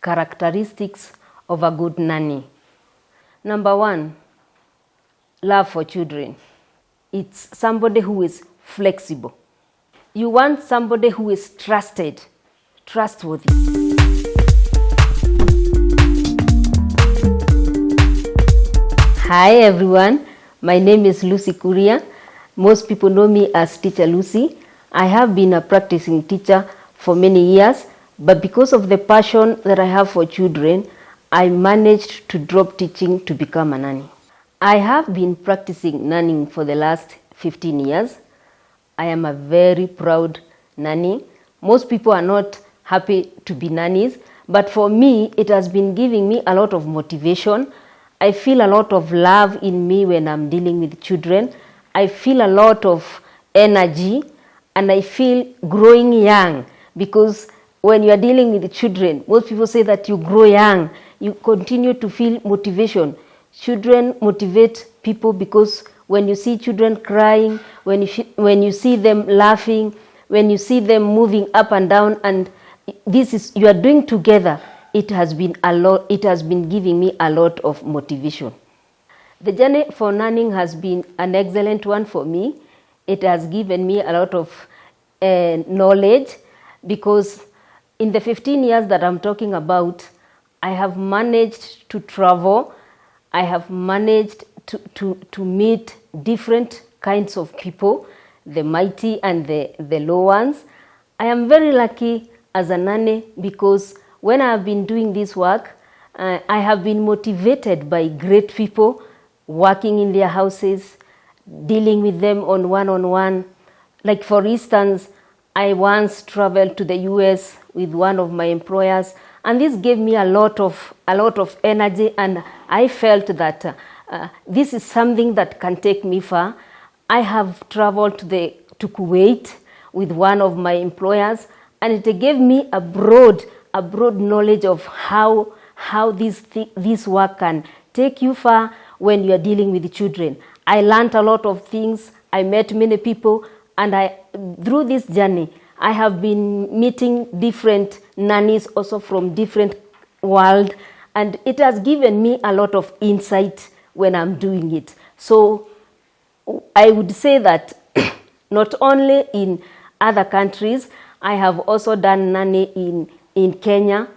characteristics of a good nanny. Number one, love for children. It's somebody who is flexible. You want somebody who is trustworthy. Hi everyone, my name is Lucy Kuria. Most people know me as Teacher Lucy. I have been a practicing teacher for many years, but because of the passion that I have for children, I managed to drop teaching to become a nanny. I have been practicing nannying for the last 15 years. I am a very proud nanny. Most people are not happy to be nannies, but for me, it has been giving me a lot of motivation. I feel a lot of love in me when I'm dealing with children. I feel a lot of energy and I feel growing young, because when you are dealing with children, most people say that you grow young, you continue to feel motivation. Children motivate people because when you see children crying, when you see them laughing, when you see them moving up and down, and this is you are doing together, it has been giving me a lot of motivation. The journey for nannying has been an excellent one for me. It has given me a lot of knowledge, because in the 15 years that I'm talking about, I have managed to travel. I have managed to meet different kinds of people, the mighty and the low ones. I am very lucky as a nanny, because when I have been doing this work, I have been motivated by great people, working in their houses, dealing with them on one-on-one. Like for instance, I once traveled to the US with one of my employers, and this gave me a lot of energy, and I felt that this is something that can take me far. I have traveled to Kuwait with one of my employers, and it gave me a broad knowledge of how this work can take you far when you are dealing with children. I learned a lot of things. I met many people, and through this journey, I have been meeting different nannies also from different world, and it has given me a lot of insight when I'm doing it. So I would say that not only in other countries, I have also done nanny in Kenya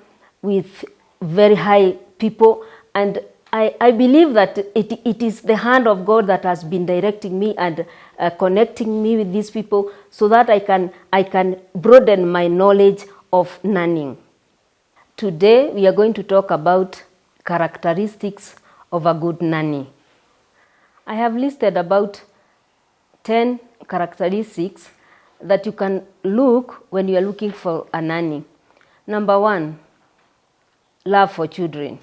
with very high people, and I believe that it is the hand of God that has been directing me and connecting me with these people, so that I can broaden my knowledge of nannying. Today we are going to talk about characteristics of a good nanny. I have listed about 10 characteristics that you can look when you are looking for a nanny. Number one, love for children.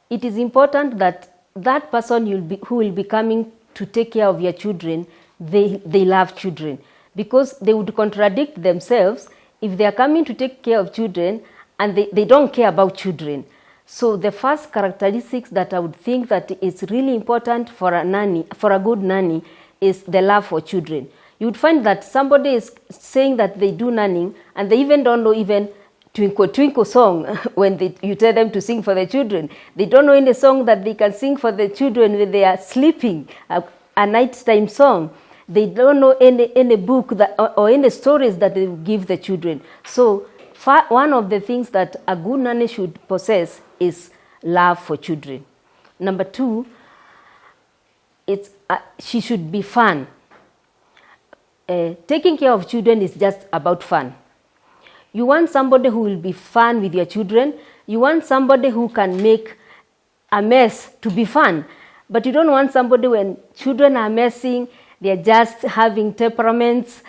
It is important that person who will be coming to take care of your children, they love children, because they would contradict themselves if they are coming to take care of children and they don't care about children. So the first characteristics that I would think that is really important for a good nanny, is the love for children. You would find that somebody is saying that they do nannying, and they even don't know even Twinkle Twinkle song when you tell them to sing for the children. They don't know any song that they can sing for the children when they are sleeping, a nighttime song. They don't know any book or any stories that they give the children. So one of the things that a good nanny should possess is love for children. Number two, she should be fun. Taking care of children is just about fun. You want somebody who will be fun with your children. You want somebody who can make a mess to be fun. But you don't want somebody when children are messing, they're just having temperaments.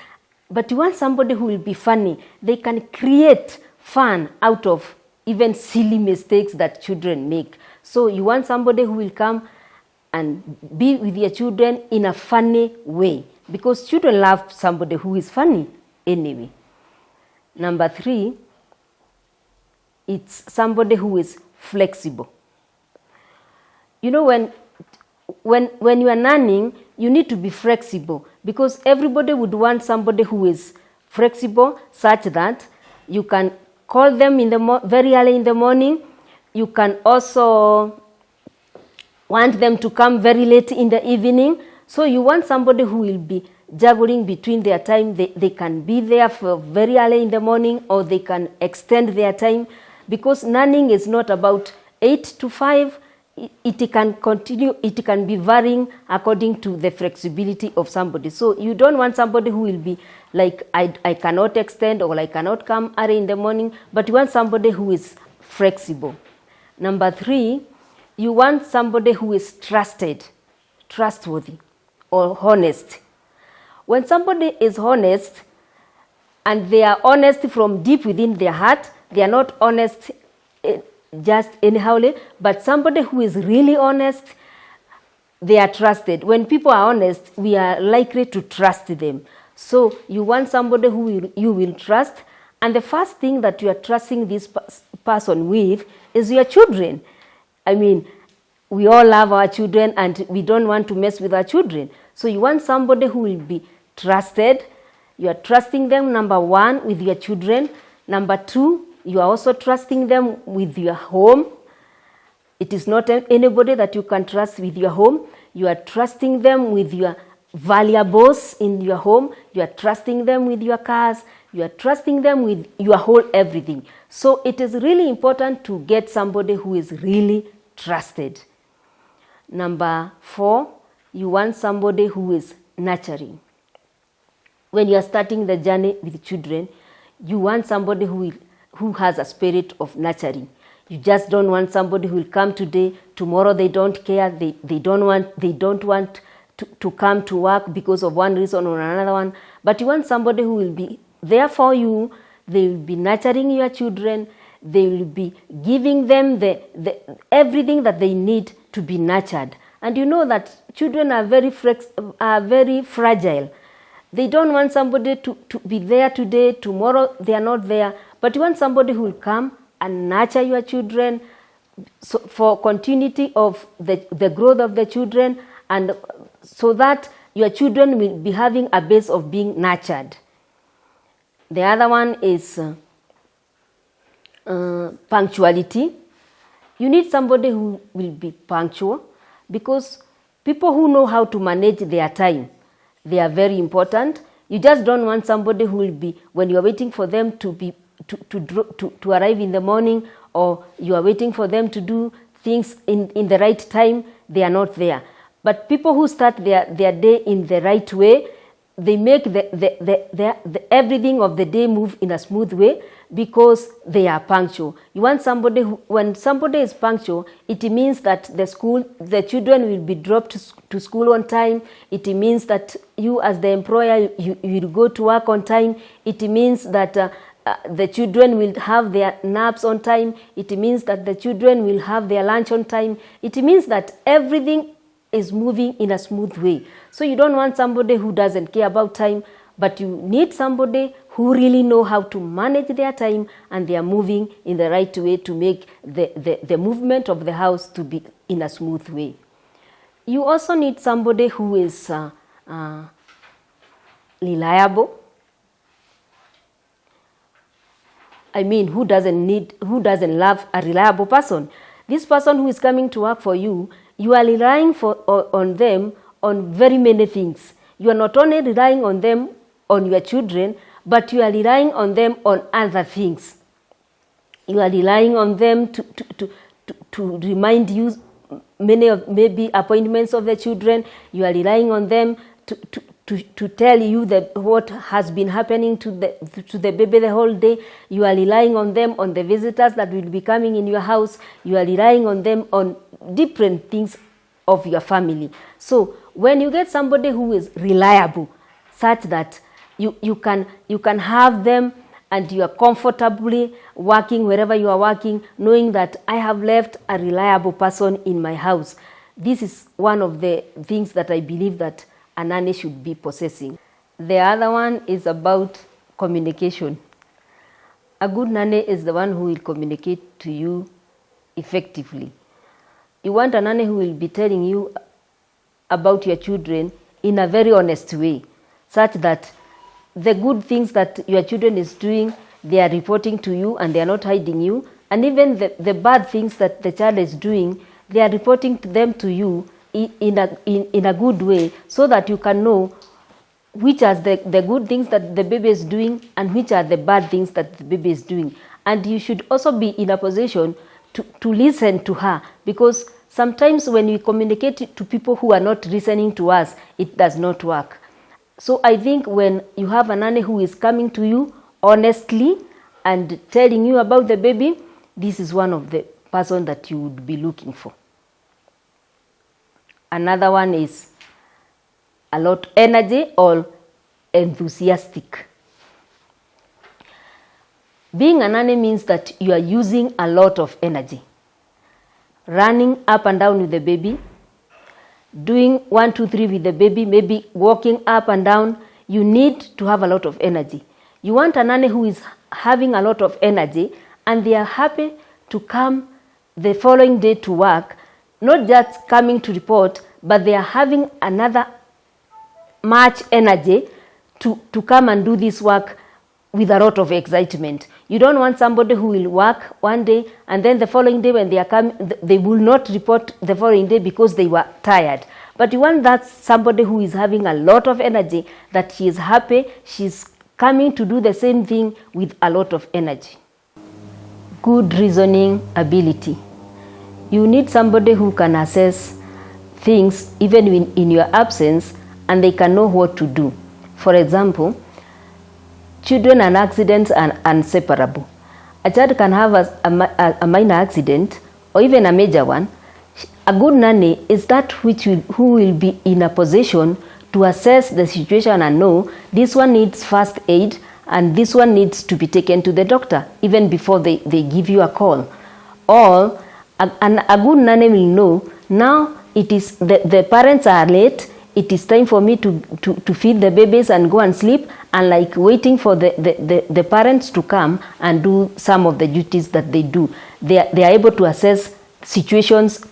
But you want somebody who will be funny. They can create fun out of even silly mistakes that children make. So you want somebody who will come and be with your children in a funny way, because children love somebody who is funny anyway. Number three, it's somebody who is flexible. You know, when you are nannying, you need to be flexible, because everybody would want somebody who is flexible, such that you can call them in the very early in the morning. You can also want them to come very late in the evening. So you want somebody who will be juggling between their time. They can be there for very early in the morning, or they can extend their time, because nannying is not about 8 to 5. It can continue, it can be varying according to the flexibility of somebody. So you don't want somebody who will be like, I cannot extend, or I cannot come early in the morning, but you want somebody who is flexible. Number 3, you want somebody who is trustworthy, or honest. When somebody is honest, and they are honest from deep within their heart, they are not honest just anyhowly, but somebody who is really honest, they are trusted. When people are honest, we are likely to trust them. So you want somebody who you will trust, and the first thing that you are trusting this person with is your children. I mean, we all love our children, and we don't want to mess with our children. So you want somebody who will be trusted. You are trusting them, number 1, with your children. Number 2, you are also trusting them with your home. It is not anybody that you can trust with your home. You are trusting them with your valuables in your home. You are trusting them with your cars. You are trusting them with your whole everything. So it is really important to get somebody who is really trusted. Number 4, you want somebody who is nurturing. When you are starting the journey with children, you want somebody who has a spirit of nurturing. You just don't want somebody who will come today, tomorrow they don't care, they don't want to come to work because of one reason or another one. But you want somebody who will be there for you. They will be nurturing your children. They will be giving them the everything that they need to be nurtured. And you know that children are very fragile. They don't want somebody to be there today, tomorrow they are not there. But you want somebody who will come and nurture your children, so for continuity of the growth of the children, and so that your children will be having a base of being nurtured. The other one is punctuality. You need somebody who will be punctual, because people who know how to manage their time, they are very important. You just don't want somebody who will be, when you are waiting for them to arrive in the morning, or you are waiting for them to do things in the right time, they are not there. But people who start their day in the right way, they make the everything of the day move in a smooth way, because they are punctual. You want somebody who, when somebody is punctual, it means that the children will be dropped to school on time. It means that you as the employer, you will go to work on time. It means that the children will have their naps on time. It means that the children will have their lunch on time. It means that everything is moving in a smooth way. So you don't want somebody who doesn't care about time, but you need somebody who really know how to manage their time, and they are moving in the right way to make the movement of the house to be in a smooth way. You also need somebody who is reliable. I mean, who doesn't love a reliable person? This person who is coming to work for you, you are relying on them on very many things. You are not only relying on them, on your children, but you are relying on them on other things. You are relying on them to remind you maybe appointments of the children. You are relying on them to tell you what has been happening to the baby the whole day. You are relying on them on the visitors that will be coming in your house. You are relying on them on different things of your family. So when you get somebody who is reliable, such that you can have them and you are comfortably working wherever you are working, knowing that I have left a reliable person in my house. This is one of the things that I believe that a nanny should be possessing. The other one is about communication. A good nanny is the one who will communicate to you effectively. You want a nanny who will be telling you about your children in a very honest way, such that the good things that your children is doing, they are reporting to you and they are not hiding you. And even the bad things that the child is doing, they are reporting them to you in a good way, so that you can know which are the good things that the baby is doing and which are the bad things that the baby is doing. And you should also be in a position to listen to her, because sometimes when we communicate to people who are not listening to us, it does not work. So I think when you have a nanny who is coming to you honestly and telling you about the baby, this is one of the person that you would be looking for. Another one is a lot energy or enthusiastic. Being a nanny means that you are using a lot of energy. Running up and down with the baby, doing 1, 2, 3 with the baby, maybe walking up and down. You need to have a lot of energy. You want a nanny who is having a lot of energy and they are happy to come the following day to work, not just coming to report, but they are having another much energy to come and do this work with a lot of excitement. You don't want somebody who will work one day and then the following day when they are coming, they will not report the following day because they were tired. But you want that somebody who is having a lot of energy, that she is happy, she's coming to do the same thing with a lot of energy. Good reasoning ability. You need somebody who can assess things even in your absence, and they can know what to do. For example, children and accidents are inseparable. A child can have a minor accident or even a major one. A good nanny is that who will be in a position to assess the situation and know this one needs first aid and this one needs to be taken to the doctor even before they give you a call. Or a good nanny will know, now it is the parents are late, it is time for me to feed the babies and go and sleep, and like waiting for the parents to come and do some of the duties that they do. They are able to assess situations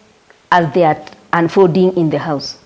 as they are unfolding in the house.